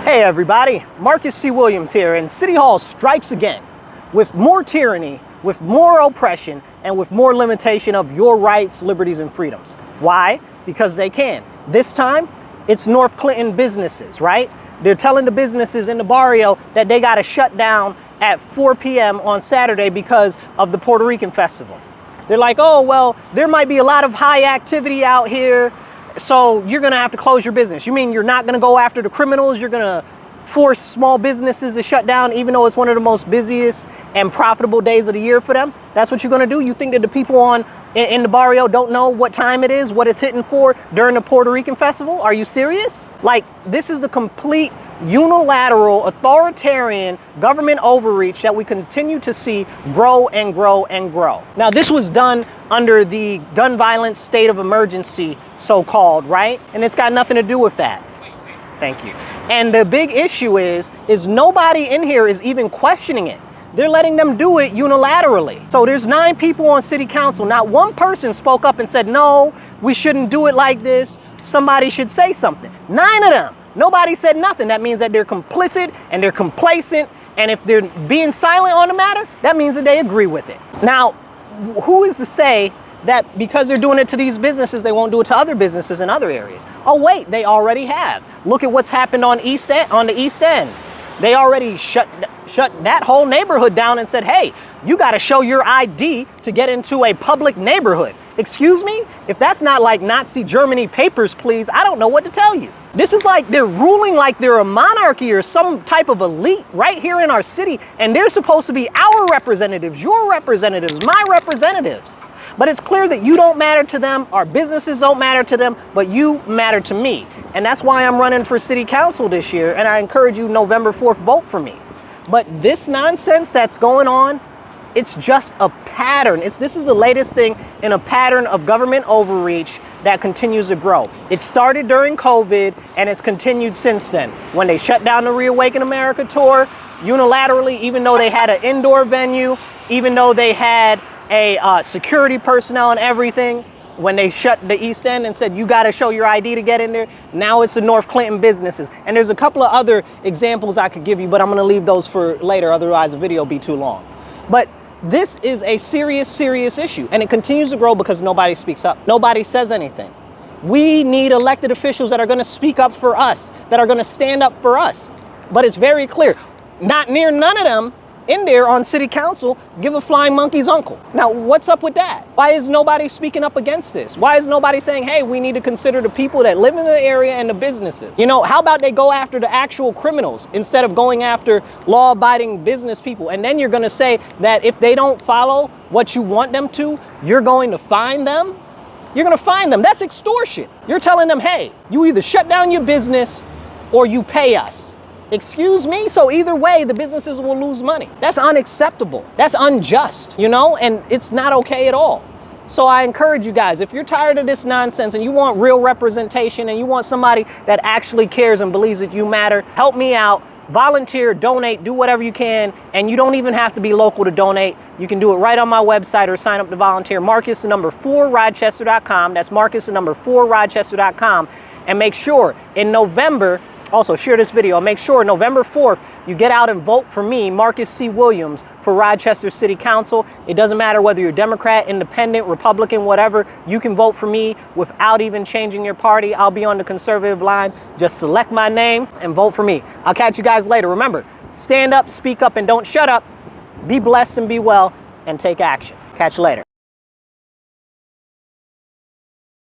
Hey everybody, Marcus C. Williams here, and City Hall strikes again with more tyranny, with more oppression, and with more limitation of your rights, liberties, and freedoms. Why? Because they can. This time, it's North Clinton businesses, right? They're telling the businesses in the barrio that they got to shut down at 4 p.m. on Saturday because of the Puerto Rican festival. They're like, oh, well, there might be a lot of high activity out here, so you're going to have to close your business. You mean you're not going to go after the criminals? You're going to force small businesses to shut down even though it's one of the most busiest and profitable days of the year for them? That's what you're going to do? You think that the people in the barrio don't know what time it is, what it's hitting for during the Puerto Rican festival? Are you serious? Like, this is the complete unilateral, authoritarian government overreach that we continue to see grow and grow and grow. Now, this was done under the gun violence state of emergency, so-called, right? And it's got nothing to do with that. Thank you. And the big issue is nobody in here is even questioning it. They're letting them do it unilaterally. So there's 9 people on city council. Not one person spoke up and said, no, we shouldn't do it like this. Somebody should say something. 9 of them. Nobody said nothing. That means that they're complicit and they're complacent. And if they're being silent on the matter, that means that they agree with it. Now, who is to say that because they're doing it to these businesses, they won't do it to other businesses in other areas? Oh, wait, they already have. Look at what's happened on the East End. They already shut that whole neighborhood down and said, hey, you got to show your ID to get into a public neighborhood. Excuse me? If that's not like Nazi Germany papers, please, I don't know what to tell you. This is like they're ruling like they're a monarchy or some type of elite right here in our city, and they're supposed to be our representatives, your representatives, my representatives. But it's clear that you don't matter to them, our businesses don't matter to them, but you matter to me. And that's why I'm running for city council this year, and I encourage you November 4th, vote for me. But this nonsense that's going on, it's just a pattern. This is the latest thing in a pattern of government overreach that continues to grow. It started during COVID and it's continued since then. When they shut down the Reawaken America tour unilaterally, even though they had an indoor venue, even though they had a security personnel and everything, when they shut the East End and said, you got to show your ID to get in there, now it's the North Clinton businesses. And there's a couple of other examples I could give you, but I'm going to leave those for later, otherwise the video will be too long. But this is a serious, serious issue, and it continues to grow because nobody speaks up. Nobody says anything. We need elected officials that are going to speak up for us, that are going to stand up for us. But it's very clear, none of them in there on city council give a flying monkey's uncle. Now, what's up with that? Why is nobody speaking up against this? Why is nobody saying, hey, we need to consider the people that live in the area and the businesses? You know, how about they go after the actual criminals instead of going after law-abiding business people? And then you're going to say that if they don't follow what you want them to, you're going to fine them? You're going to fine them. That's extortion. You're telling them, hey, you either shut down your business or you pay us. Excuse me? So either way, the businesses will lose money. That's unacceptable. That's unjust, you know, and it's not okay at all. So I encourage you guys, if you're tired of this nonsense and you want real representation and you want somebody that actually cares and believes that you matter, help me out. Volunteer, donate, do whatever you can, and you don't even have to be local to donate. You can do it right on my website or sign up to volunteer. Marcus, the number 4 Rochester.com. That's Marcus, the number 4 Rochester.com. And make sure in November, also share this video, make sure November 4th, you get out and vote for me, Marcus C. Williams, for Rochester City Council. It doesn't matter whether you're Democrat, Independent, Republican, whatever, you can vote for me without even changing your party. I'll be on the conservative line. Just select my name and vote for me. I'll catch you guys later. Remember, stand up, speak up, and don't shut up. Be blessed and be well, and take action. Catch you later.